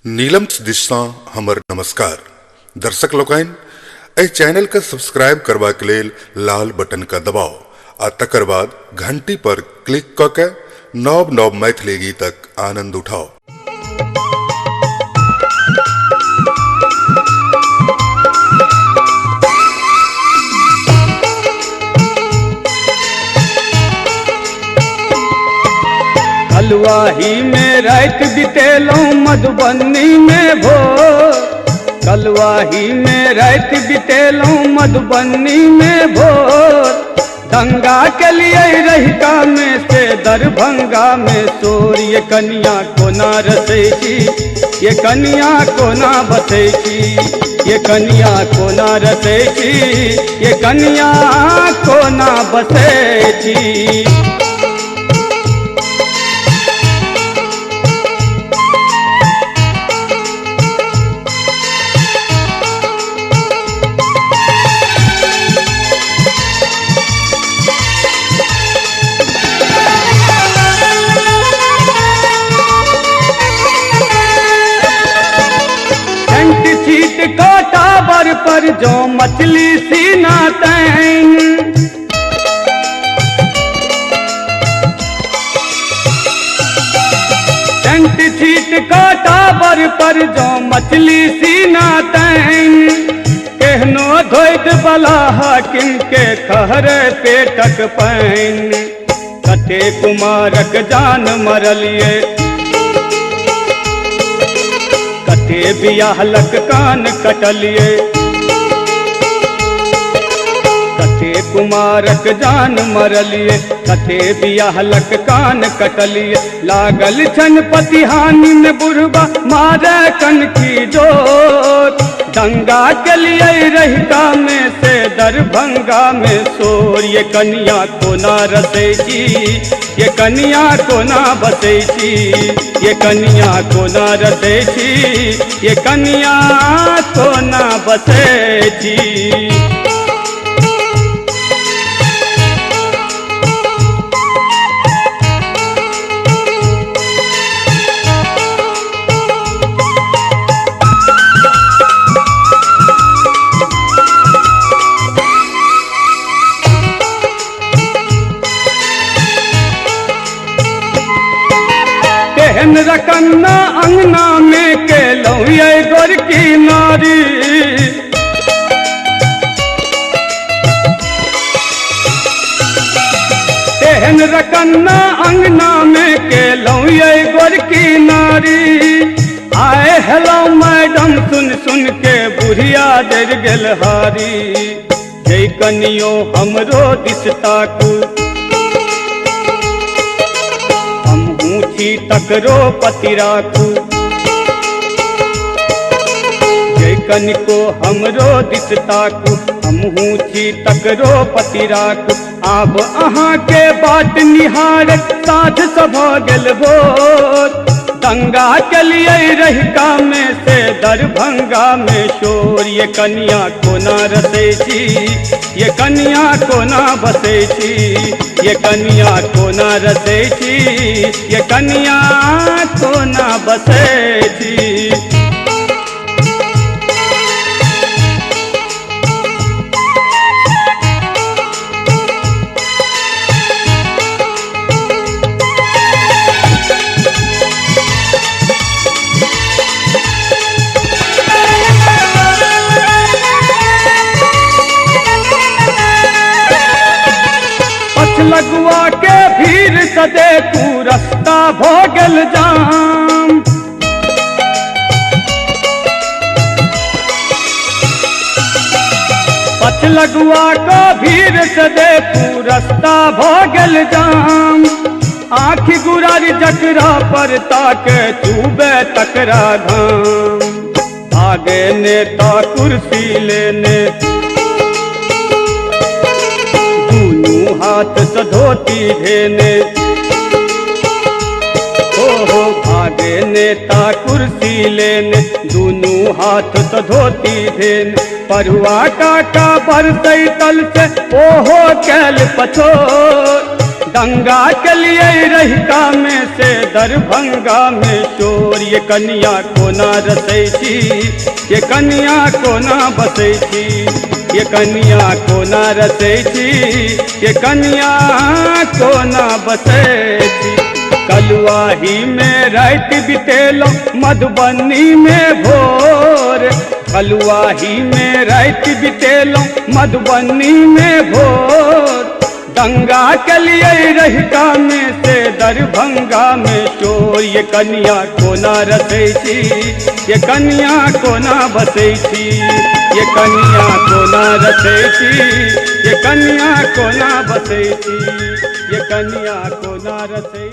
नीलम दिशा हमर नमस्कार दर्शक लोकन ए चैनल का सब्सक्राइब करवा के लेल लाल बटन का दबाओ आ तकर बाद घंटी पर क्लिक क के नव नव मैथिली गीतक आनंद उठाओ। कलवाही में रात बितेलौं मधुबनी में भोर, कलवाही में रात बितेलौं मधुबनी में भोर। दंगा के लिए रहिका में से दरभंगा में शोर। ये कन्या कोना रसैची, ये कन्या कोना बसैची, ये कन्या कोना रसैची, ये कन्या कोना बसैची। टावर पर जो मछली सी नातैन, टेंट छीट का टावर पर जो मछली सी नातैन। केहनो धोइत बला हाकिम के खहरे पेटक पैन। कते कुमारक जान मरलिए, कते बियाहलक कान कटलिए, कते कुमारक जान मरलिए, कते बियाहलक कान कटलिए। लागल छन पतिहानी में बुढ़बा मारे कन की जोत। दंगा के लिए रहिका में से दरभंगा में शोर। ये कन्या कोना रसैची, ये कन्या कोना बसैची, ये कन्या कोना रसैची, ये कन्या कोना बसैची। एहन रकन्ना अंगना में केलौं ये गोरकी नारी। एहन रकन्ना अंगना में केलौं ये गोरकी नारी। आए हेलो मैडम सुन सुन के बुढ़िया डर गेल हारी। जय कनियो हमरो दिस ताकू, तकरो पति राखू। जय कनिको हमरो दिस ताकू, हमहू छी तकरो पति राखू। आब अहाँ के बात निहारत साँझ सब गेल भोर। दंगा के लिए रहिका में से दरभंगा में शोर। ये कन्या कोना रसैची, ये कन्या कोना बसैची, ये कन्या कोना रसैची, ये कन्या कोना बसैची। लगुआ के भीड़ सदे तू रास्ता भोगल जाम। पछ लगुआ का भीड़ सदे तू रास्ता भोगल जाम। आँखी गुरारी जकरा पर ताके चूबे तकरा घाम। आगे नेता कुर्सी लेने, हाथ से धोती धेने। हो भागे नेता कुर्सी लेने, दोनों हाथ से धोती धेने। परुआ काका बरसै तल से ओहो कैल पछोर। दंगा के लिए रहिका में से दरभंगा में चोर, ये कन्या कोना रसै छी, ये कन्या कोना बसै छी, ये कन्या कोना रसै छी, ये कन्या कोना बसै छी। कलुआही में रात बितेलो मधुबनी में भोर, कलुआही में रात बितेलो मधुबनी में भोर, दंगा के लिए रहिका में से दरभंगा में चोर, ये कन्या कोना रसै छी, ये कन्या कोना बसै छी, ये कन्या कोना रसै छी, ये कन्या कोना बसै छी, ये कन्या कोना रसै